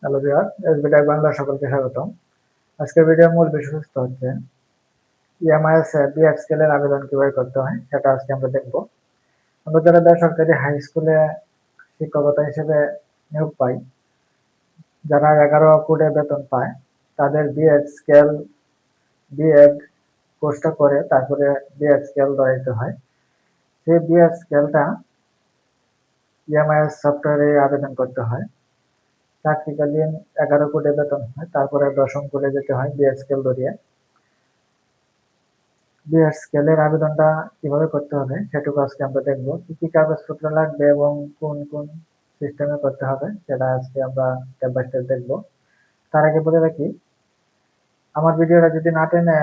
Hello viewer, এসবিটাই Bangla সকলকে স্বাগতম। আজকের ভিডিওর মূল বিষয়বস্তু হচ্ছে ইএমআইএস এ বিএড স্কেলের আবেদন কিভাবে করতে হয় সেটা আজকে আমরা দেখব। আমরা যারা বেসরকারি হাই স্কুলে শিক্ষকতা হিসেবে নিয়োগ পাই, যারা 11 কোডে বেতন পায়, তাদের বিএড স্কেল বিএড কোর্সটা করে তারপরে বিএড স্কেল দেওয়া দিতে হয়। সেই বিএড স্কেলটা ইএমআইএস সফটওয়্যারে আবেদন করতে হয়। চাকরিকালীন 11 কোডে বেতন হয়, তারপরে 10ম কোডে যেতে হয় বিএড স্কেল ধরিয়ে। বিএড স্কেলের আবেদনটা কিভাবে করতে হবে সেটুকু আজকে আমরা দেখবো। কি কি কাগজপত্র লাগবে এবং কোন কোন সিস্টেমে করতে হবে সেটা আজকে আমরা স্টেপ বাই স্টেপ দেখবো। তার আগে বলে রাখি, আমার ভিডিওটা যদি না টেনে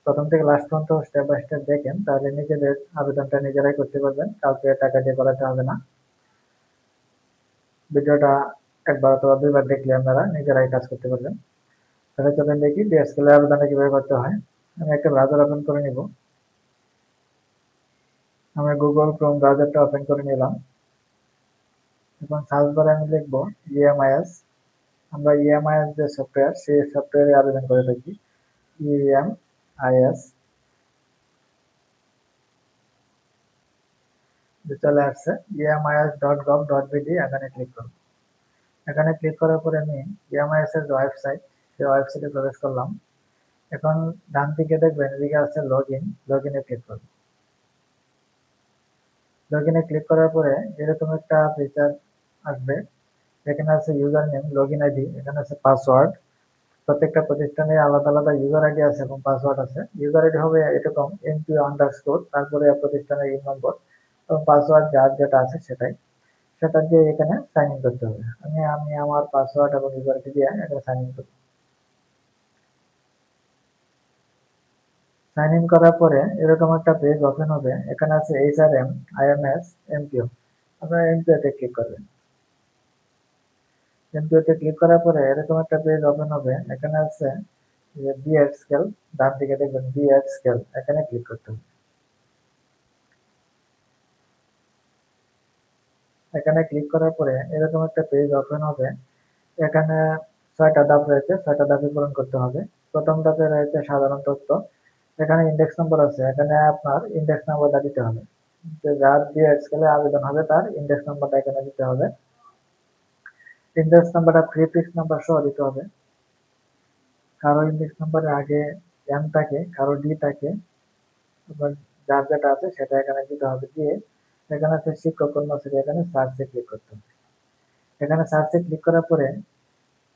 প্রথম থেকে লাস্ট পর্যন্ত স্টেপ বাই স্টেপ দেখেন তাহলে নিজেদের আবেদনটা নিজেরাই করতে পারবেন, কাউকে টাকা দিয়ে করাতে হবে না। ভিডিওটা একবার অথবা দুইবার দেখলে আপনারা নিজেরাই কাজ করতে পারবেন। তাহলে চলেন দেখি বিএড স্কেলের আবেদনটা কিভাবে করতে হয়। আমি একটা ব্রাউজার ওপেন করে নিব। আমি গুগল ক্রোম ব্রাউজারটা ওপেন করে নিলাম। এখন সার্চ বারে আমি লিখব ইএমআইএস। আমরা ইএমআইএস যে সফটওয়্যার, সেই সফটওয়্যারে আবেদন করে থাকি। ইএমআইএস চলে আসছে, iemis.gov.bd। এখানে ক্লিক করব। এখানে ক্লিক করার পরে আমি ইএমআইএস এর যে ওয়েবসাইট, সেই ওয়েবসাইটে প্রবেশ করলাম। এখন ডান দিকে দেখবেন এদিকে আছে লগইনে ক্লিক করব। লগইনে ক্লিক করার পরে এরকম একটা ফিচার আসবে। এখানে আছে ইউজার নেম, লগইন আইডি, এখানে আছে পাসওয়ার্ড। প্রত্যেকটা প্রতিষ্ঠানে আলাদা আলাদা ইউজার আইডি আছে এবং পাসওয়ার্ড আছে। ইউজার আইডি হবে এরকম MP_, তারপরে প্রতিষ্ঠানের নম্বর এবং পাসওয়ার্ড যার যেটা আছে সেটা দিয়ে এখানে সাইন ইন করতে হবে। আমি আমার পাসওয়ার্ড এবং ইউজার আইডি দিয়ে এখানে সাইন ইন করব। সাইন ইন করার পরে এরকম একটা পেজ ওপেন হবে। এখানে আছে HRM, IMS, MPO। আপনারা MPO তে ক্লিক করবেন। MPO তে ক্লিক করার পরে এরকম একটা পেজ ওপেন হবে। এখানে আছে যে বিএড স্কেল, ডান দিকে দেখবেন বিএড স্কেল, এখানে ক্লিক করতে হবে। এখানে ক্লিক করার পরে এরকম একটা পেজ ওপেন হবে। এখানে 6টা ধাপ রয়েছে, 6টা ধাপে পূরণ করতে হবে। প্রথম ধাপে রয়েছে সাধারণ তথ্য। এখানে ইন্ডেক্স নম্বর আছে, এখানে আপনার ইন্ডেক্স নাম্বারটা দিতে হবে। যে যার বিএড স্কেলে আবেদন হবে তার ইন্ডেক্স নাম্বারটা এখানে দিতে হবে। ইন্ডেক্স নাম্বারটা প্রিফিক্স নাম্বার সহ দিতে হবে। কারো ইন্ডেক্স নাম্বারের আগে এম থাকে, কারো ডি থাকে। আপনার যার যেটা আছে সেটা এখানে দিতে হবে। দিয়ে এখানে আছে শিক্ষক কর্মচারী, এখানে সার্চে ক্লিক করতে হবে। এখানে সার্চে ক্লিক করার পরে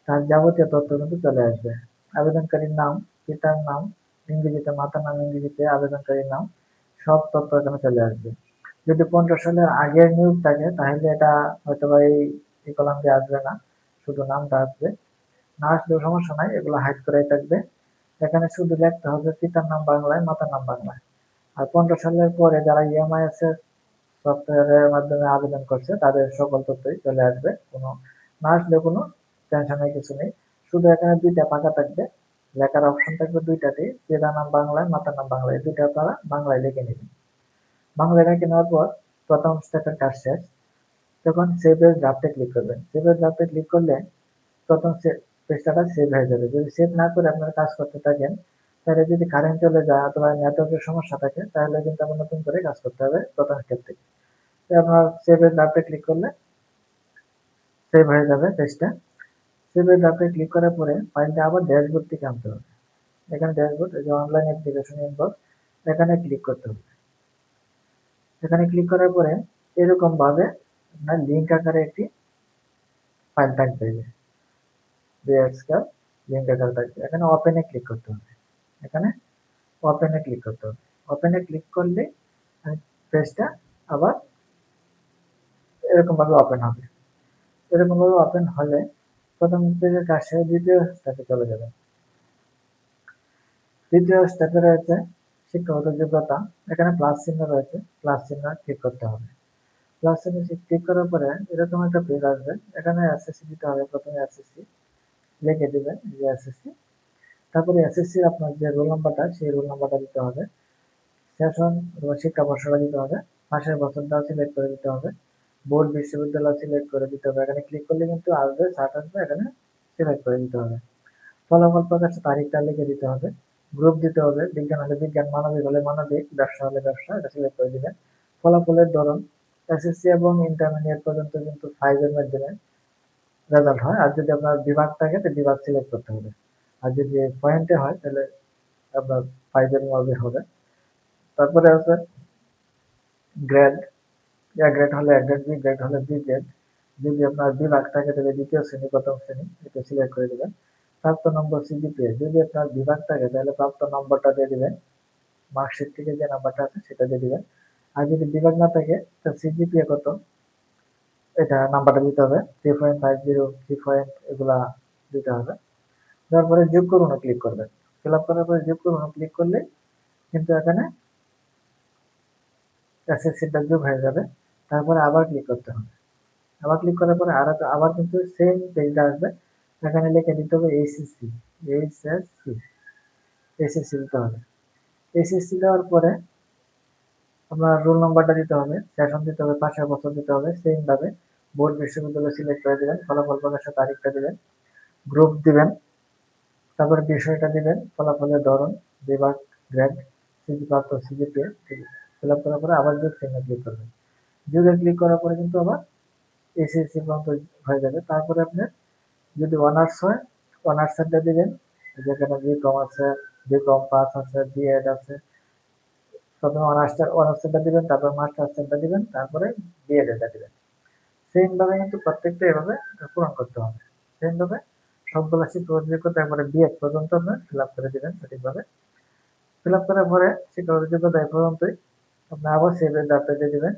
তার যাবতীয় তথ্য কিন্তু চলে আসবে। আবেদনকারীর নাম, পিতার নাম ইংরেজিতে, মাতার নাম ইংরেজিতে, আবেদনকারীর নাম, সব তথ্য এখানে চলে আসবে। যদি 15 সালের আগের নিয়োগ থাকে তাহলে এটা হয়তো বা এই কলাম দিয়ে আসবে না, শুধু নামটা আসবে। না আসলেও সমস্যা নাই, এগুলো হাইড করাই থাকবে। এখানে শুধু লিখতে হবে পিতার নাম বাংলায়, মাতার নাম বাংলায়। আর 15 সালের পরে যারা ইএমআইএস এর সফটওয়্যারের মাধ্যমে আবেদন করছে তাদের সকল তথ্যই চলে আসবে। কোনো না আসলে কোনো টেনশনের কিছু নেই। শুধু এখানে দুইটা ফাঁকা থাকবে, লেখার অপশন থাকবে দুইটাতেই, পিতার নাম বাংলায়, মাতার নাম বাংলায়, দুইটা আপনারা বাংলায় লিখে নেবেন। বাংলায় লিখে নেওয়ার পর প্রথম স্টেপের কাজ শেষ। তখন সেভ এর ড্রাফটে ক্লিক করবেন। সেভ এর ড্রাফটে ক্লিক করলে প্রথম পৃষ্ঠাটা সেভ হয়ে যাবে। যদি সেভ না করে আপনারা কাজ করতে থাকেন তাহলে যদি কারেন্ট চলে যায় অথবা নেটওয়ার্কের সমস্যা থাকে তাহলে কিন্তু আবার নতুন করে কাজ করতে হবে প্রথম স্টেপ থেকে। তো আপনার সেভ এর ড্রাফটে ক্লিক করলে সেভ হয়ে যাবে পেজটা। সেভ এর ড্রাফটে ক্লিক করার পরে ফাইলটা আবার ড্যাশবোর্ড থেকে আনতে হবে। এখানে ড্যাশবোর্ড, এই যে অনলাইন অ্যাপ্লিকেশন ইনবক্স, এখানে ক্লিক করতে হবে। এখানে ক্লিক করার পরে এরকম ভাবে আপনার লিঙ্ক আকারে একটি ফাইল থাকবে। লিঙ্ক আকারে থাকবে। এখানে ওপেনে ক্লিক করতে হবে। এখানে ওপেনে ক্লিক করতে হবে। ওপেনে ক্লিক করলে পেজটা আবার এরকম ভাবে ওপেন হবে। এরকম ভাবে ওপেন হলে প্রথম পেজের কাজ শেষে দ্বিতীয় স্টেপে চলে যাবে। দ্বিতীয় স্টেপে রয়েছে শিক্ষাগত যোগ্যতা। এখানে প্লাস চিহ্ন রয়েছে, প্লাস চিহ্ন ক্লিক করতে হবে। প্লাস চিহ্ন ক্লিক করার পরে এরকম একটা পেজ আসবে। এখানে এসএসসি দিতে হবে। প্রথমে এসএসসি লিখে দিবেন, যে এসএসসি। তারপরে এসএসসি আপনার যে রোল নাম্বারটা, সেই রোল নাম্বারটা দিতে হবে। সেশন শিক্ষাবর্ষটা দিতে হবে। মাসের বছরটা সিলেক্ট করে দিতে হবে। বোর্ড বিশ্ববিদ্যালয় সিলেক্ট করে দিতে হবে, এখানে ক্লিক করলে কিন্তু আসবে, সার্চ আসবে, এখানে সিলেক্ট করে দিতে হবে। ফলাফল প্রকাশের তারিখটা লিখে দিতে হবে, গ্রুপ দিতে হবে, বিজ্ঞান হলে বিজ্ঞান, মানবিক হলে মানবিক, ব্যবসা হলে ব্যবসা, এটা সিলেক্ট করে দিবেন। ফলাফলের ধরন এসএসসি এবং ইন্টারমিডিয়েট পর্যন্ত কিন্তু 5 এর মাধ্যমে রেজাল্ট হয়, আর যদি আপনার বিভাগ থাকে তো বিভাগ সিলেক্ট করতে হবে, আর যদি পয়েন্টে হয় তাহলে আপনার 5 এর মধ্যে হবে। তারপরে আছে গ্রেড, এ গ্রেড হলে এ গ্রেড, বি গ্রেড হলে বি গ্রেড, যদি আপনার বিভাগ থাকে তাহলে দ্বিতীয় শ্রেণী, প্রথম শ্রেণী, এটা সিলেক্ট করে দিবেন। প্রাপ্ত নম্বর সিজিপিএ, যদি আপনার বিভাগ থাকে তাহলে প্রাপ্ত নম্বরটা দিয়ে দিবেন, মার্কশিট থেকে যে নাম্বারটা আছে সেটা দিয়ে দিবেন। আর যদি বিভাগ না থাকে তো সিজিপিএ কত এটা নাম্বারটা দিতে হবে, 3.50, 3 এগুলা দিতে হবে। তারপরে যোগ করুন ক্লিক করবেন, ফিল আপ করার পরে যোগ করুন ক্লিক করলে কিন্তু এখানে এসএসসিটা যোগ হয়ে যাবে। তারপরে আবার ক্লিক করতে হবে, আবার ক্লিক করার পরে আবার কিন্তু সেম পেজটা আসবে, এখানে লিখে দিতে হবে এইচএসসি, এইচএসসি, এইচএসসি দিতে হবে। এইচএসসি দেওয়ার পরে আপনার রোল নাম্বারটা দিতে হবে, সেশন দিতে হবে, পাশের বছর দিতে হবে, সেম ভাবে বোর্ড বিশ্ববিদ্যালয় সিলেক্ট করে দিবেন, ফলাফল প্রকাশের তারিখটা দিবেন, গ্রুপ দিবেন, তারপরে বিষয়টা দিবেন, ফলাফলের ধরন, বিভাগ, গ্রেড, সিজি প্রাপ্ত, সিজিপিএ, ফিল আপ করার পরে আবার যোগ চিহ্নে ক্লিক করবেন। যোগে ক্লিক করার পরে কিন্তু আবার এসএসসি পর্যন্ত হয়ে যাবে। তারপরে আপনার যদি অনার্স হয়, অনার্সেরটা দিবেন, যেখানে বিকম আছে, বিকম পাস আছে, বিএড আছে, প্রথমে অনার্সটা দিবেন, তারপর মাস্টার্সটা দিবেন, তারপরে বিএডটা দিবেন। সেম ভাবে কিন্তু প্রত্যেকটা এভাবে পূরণ করতে হবে। সেম ভাবে সবগুলো শিক্ষক যোগ্যতা একবারে বিএড পর্যন্ত আপনার ফিল আপ করে দিবেন সঠিকভাবে। ফিল আপ করার পরে শিক্ষক যোগ্যতা এই পর্যন্তই, আপনি আবার সেভ এর ডাটা দিয়ে দিবেন,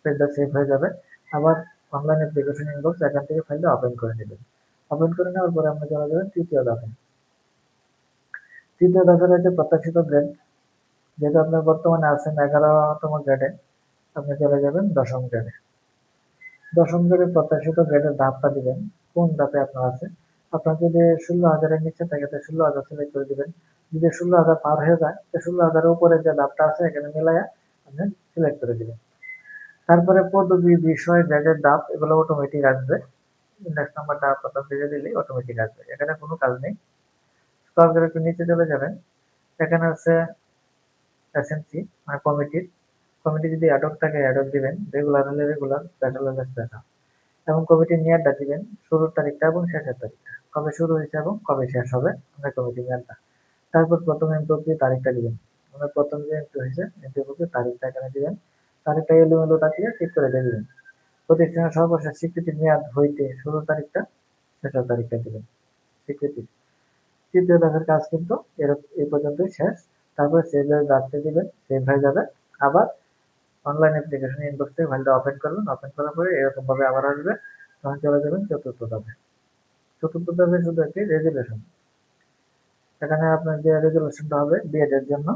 পেজটা সেভ হয়ে যাবে। আবার অনলাইন অ্যাপ্লিকেশন ইনবক্স, এখান থেকে ফাইলটা ওপেন করে নেবেন। ওপেন করে নেওয়ার পরে আপনি চলে যাবেন তৃতীয় ধাপে। তৃতীয় ধাপে রয়েছে প্রত্যাশিত গ্রেড, যেহেতু আপনার বর্তমানে আছেন 11তম গ্রেডে, আপনি চলে যাবেন 10ম গ্রেডে। 10ম গ্রেডের প্রত্যাশিত গ্রেডের ধাপটা দিবেন, কোন ধাপে আপনার আছে। আপনার যদি 16,000-এর নিচে থাকে তো 16,000 সিলেক্ট করে দিবেন, যদি 16,000 পার হয়ে যায় তো 16,000-এর উপরে যে ধাপটা আছে এখানে মিলাইয়া আপনি সিলেক্ট করে দিবেন। তারপরে পদবি, বিষয়, গ্রেডের ধাপ এগুলো অটোমেটিক আসবে, ইন্ডেক্স নাম্বারটা প্রথম পেজে দিলেই অটোমেটিক আসবে, এখানে কোনো কাজ নেই। স্ক্রল করে একটু নিচে চলে যাবেন, এখানে আছে এসএমসি মানে কমিটির, কমিটি যদি অ্যাডক থাকে অ্যাডক দিবেন, রেগুলার হলে রেগুলার, স্পেশাল হলে স্পেশাল, এবং কমিটির মেয়াদটা দিবেন, শুরুর তারিখটা এবং শেষের তারিখটা, কবে শুরু হয়েছে এবং কবে শেষ হবে আপনার কমিটির মেয়াদটা। তারপর প্রথম এন্ট্রি তারিখটা দিবেন, মানে প্রথম যে এন্ট্রি হয়েছে এন্ট্রি তারিখটা এখানে দিবেন, তারিখটা এলোমেলো থাকলে ঠিক করে দিয়ে দিবেন। প্রতিষ্ঠানের সর্বশেষ স্বীকৃতির মেয়াদ হইতে শুরুর তারিখটা, শেষের তারিখটা দিবেন স্বীকৃতি। তৃতীয় ধাপের কাজ কিন্তু এই পর্যন্তই শেষ। তারপরে সেভ এর রাখতে দিবেন, সেভ হয়ে যাবে। আবার অনলাইন অ্যাপ্লিকেশন ইনবক্স থেকে ফাইলটা ওপেন করবেন, ওপেন করার পরে এরকম ভাবে আবার আসবে, তখন চলে যাবেন চতুর্থ ধাপে। চতুর্থ ধাপে শুধু একটি রেজুলেশন, এখানে আপনার যে রেজুলেশনটা হবে বিএড এর জন্য,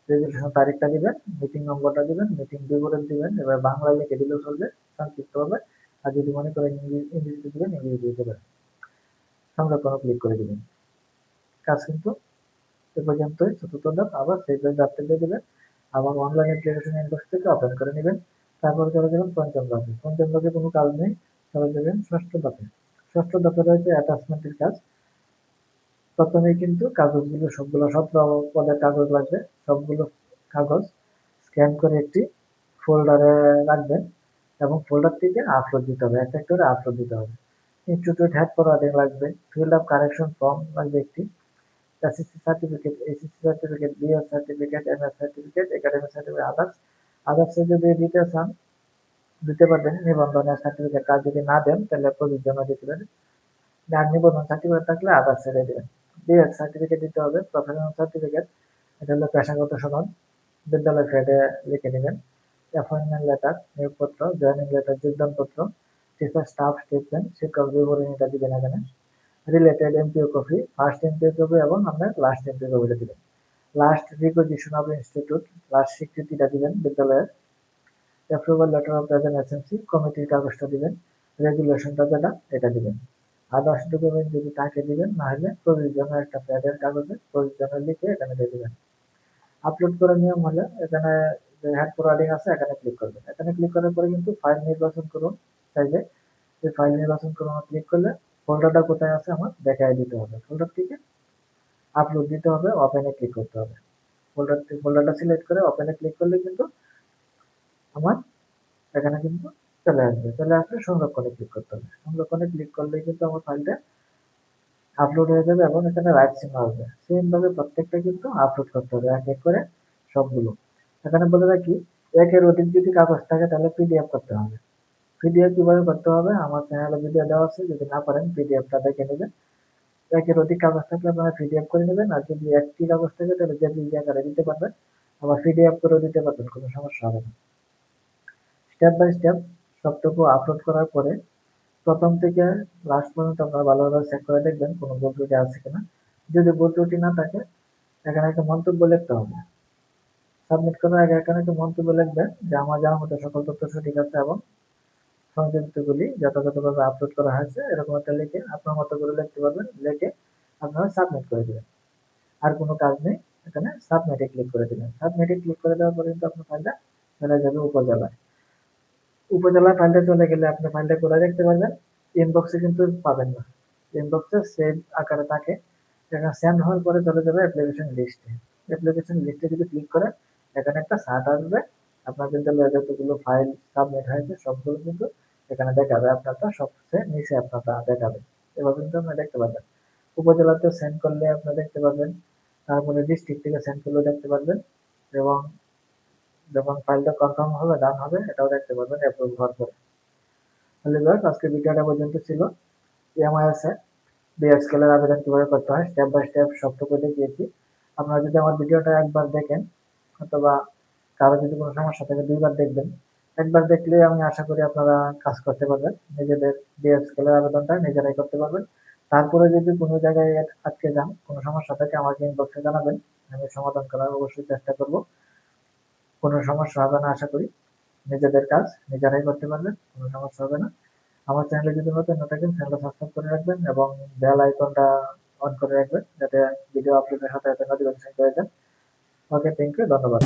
রেজুলেশন তারিখটা দিবেন, মিটিং নম্বরটা দিবেন, মিটিং বিবরণ দিবেন, এবার বাংলায় লিখে দিলেও চলবে, সংক্ষিপ্ত হবে, আর যদি মনে করেন ইংরেজিতে দিবেন ইংরেজি দিয়ে দেবেন, সংরক্ষণ ক্লিক করে দিবেন। কাজ কিন্তু এ পর্যন্তই, চতুর্থ ধাপ। আবার সেই পেজ আপনি দিয়ে দিবেন, আবার অনলাইন অ্যাপ্লিকেশন ইনবক্স থেকে ওপেন করে নেবেন। তারপরে চলে যাবেন পঞ্চম ধাপে, পঞ্চম ধাপে কোনো কাজ নেই, চলে যাবেন ষষ্ঠ ধাপে। ষষ্ঠ ধাপে রয়েছে অ্যাটাচমেন্টের কাজ। প্রথমেই কিন্তু কাগজগুলো সবগুলো 17 পদের কাগজ লাগবে, সবগুলো কাগজ স্ক্যান করে একটি ফোল্ডারে রাখবেন, এবং ফোল্ডার থেকে আপলোড দিতে হবে, একটা করে আপলোড দিতে হবে। ইনস্টিটিউট হেড ফরওয়ার্ডিং লাগবে, ফিল্ড আপ কারেকশন ফর্ম লাগবে একটি, SSC certificate, SSC certificate, BEd certificate, MS certificate, academic certificate, others. Others যদি দিতে চান দিতে পারবেন, নিবন্ধনের সার্টিফিকেট আর যদি না দেন তাহলে প্রযোজ্য না দিতে পারেন, আর নিবন্ধন সার্টিফিকেট থাকলে আদার্স ছেড়ে দেবেন। বিএড সার্টিফিকেট দিতে হবে, প্রফেশনাল সার্টিফিকেট, এটা হলো পেশাগত সনদ, বিদ্যালয় ফেডে লিখে নেবেন। অ্যাপয়েন্টমেন্ট লেটার, নিয়োগপত্র, জয়েনিং লেটার, যোগদানপত্র, টিচার স্টাফ স্টেটমেন্ট, শিক্ষক বিবরণীটা দিবেন এখানে, related MPO copy, first MPO copy এবং আপনার লাস্ট এমপিও কপিটা দিবেন। Last reposition of institute, last স্বীকৃতিটা দিবেন বিদ্যালয়ের। Approval letter of present SMC, কমিটির কাগজটা দিবেন, রেগুলেশনটা যেটা এটা দিবেন। আদার্স ডকুমেন্ট যদি তাকে দিবেন, না হলে প্রয়োজনীয় একটা প্যাডের কাগজে প্রয়োজনীয় লিখে এখানে দিয়ে দিবেন। আপলোড করার নিয়ম হলে এখানে যে হ্যান্ড ফরওয়ার্ডিং আছে এখানে ক্লিক করবেন। এখানে ক্লিক করার পরে কিন্তু ফাইল নির্বাচন করুন চাইলে। এই ফাইল নির্বাচন করুন ক্লিক করলে ফোল্ডারটা কোথায় আছে আমার দেখায় দিতে হবে। ফোল্ডার থেকে আপলোড দিতে হবে, ওপেনে ক্লিক করতে হবে। ফোল্ডারটা সিলেক্ট করে ওপেনে ক্লিক করলে কিন্তু আমার এখানে কিন্তু চলে আসবে। চলে আসলে সংরক্ষণে ক্লিক করতে হবে। সংরক্ষণে ক্লিক করলে কিন্তু আমার ফাইলটা আপলোড হয়ে যাবে এবং এখানে রাইট চিহ্ন আসবে। সেম ভাবে প্রত্যেকটা কিন্তু আপলোড করতে হবে এক এক করে সবগুলো। এখানে বলে রাখি, একের অধিক যদি কাগজ থাকে তাহলে পিডিএফ করতে হবে। পিডিএফ কিভাবে করতে হবে আমার চ্যানেলে ভিডিও দেওয়া আছে, যদি না পারেন পিডিএফটা দেখে নেবেন। একের অধিক কাগজ থাকলে আপনারা পিডিএফ করে নেবেন, আর যদি একটি কাগজ থাকে তাহলে জেপিজি আকারে দিতে পারবেন, আবার পিডিএফ করেও দিতে পারবেন, কোনো সমস্যা হবে না। স্টেপ বাই স্টেপ সবটুকু আপলোড করার পরে প্রথম থেকে লাস্ট পর্যন্ত আপনারা ভালোভাবে চেক করে দেখবেন কোনো ভুল ত্রুটি আছে কিনা। যদি ভুল ত্রুটি না থাকে এখানে একটা মন্তব্য লিখতে হবে। সাবমিট করার আগে এখানে একটা মন্তব্য লিখবেন যে আমার জানার মতো সকল তথ্য সঠিক আছে এবং সংযুক্তগুলি যথাযথভাবে আপলোড করা হয়েছে, এরকম একটা লিখে আপনার মতো করে লিখতে পারবেন। লিখে আপনারা সাবমিট করে দেবেন। আর কোনো কাজ নেই, এখানে সাবমিটে ক্লিক করে দিবেন। সাবমিটে ক্লিক করে দেওয়ার পরে কিন্তু আপনার ফাইলটা চলে যাবে উপজেলায়। উপজেলায় ফাইলটা চলে গেলে আপনি ফাইলটা কোথায় দেখতে পারবেন, ইনবক্সে কিন্তু পাবেন না। ইনবক্সে সেভ আকারে থাকে, এখানে সেন্ড হওয়ার পরে চলে যাবে অ্যাপ্লিকেশন লিস্টে। অ্যাপ্লিকেশন লিস্টে যদি ক্লিক করেন এখানে একটা সার্চ আসবে, আপনার কিন্তু যতগুলো ফাইল সাবমিট হয়েছে সবগুলো কিন্তু এখানে দেখাবে, আপনারটা সবচেয়ে নিচে আপনারটা দেখাবে। এভাবে কিন্তু আপনি দেখতে পারবেন। উপজেলাতে সেন্ড করলে আপনি দেখতে পারবেন, তারপরে ডিস্ট্রিক্ট থেকে সেন্ড করলেও দেখতে পারবেন, এবং যখন ফাইলটা কনফার্ম হবে ডান হবে এটাও দেখতে পারবেন অ্যাপ্রুভ হওয়ার পরে। তাহলে ভিউয়ার্স আজকে ভিডিওটা পর্যন্ত ছিল। এমআইএস এ বিএসকেল এর আবেদন কিভাবে করতে হয় স্টেপ বাই স্টেপ সবটুকু দেখিয়েছি। আপনারা যদি আমার ভিডিওটা একবার দেখেন অথবা কারো যদি কোনো সমস্যা থাকে দুইবার দেখবেন। একবার দেখলে আমি আশা করি আপনারা কাজ করতে পারবেন, নিজেদের বিএসকেল এর আবেদনটা নিজেরাই করতে পারবেন। তারপরে যদি কোনো জায়গায় আটকে যান, কোনো সমস্যা থাকে আমাকে ইনবক্সে জানাবেন, আমি সমাধান করার অবশ্যই চেষ্টা করব। কোনো সমস্যা হবে না আশা করি, নিজেদের কাজ নিজেরাই করতে পারবেন, কোনো সমস্যা হবে না। আমার চ্যানেলে যদি নতুন না থাকেন চ্যানেলটা সাবস্ক্রাইব করে রাখবেন এবং বেল আইকনটা অন করে রাখবেন যাতে ভিডিও আপলোডের সাথে সাথে নোটিফিকেশন পেয়ে যান। ওকে, থ্যাংক ইউ, ধন্যবাদ।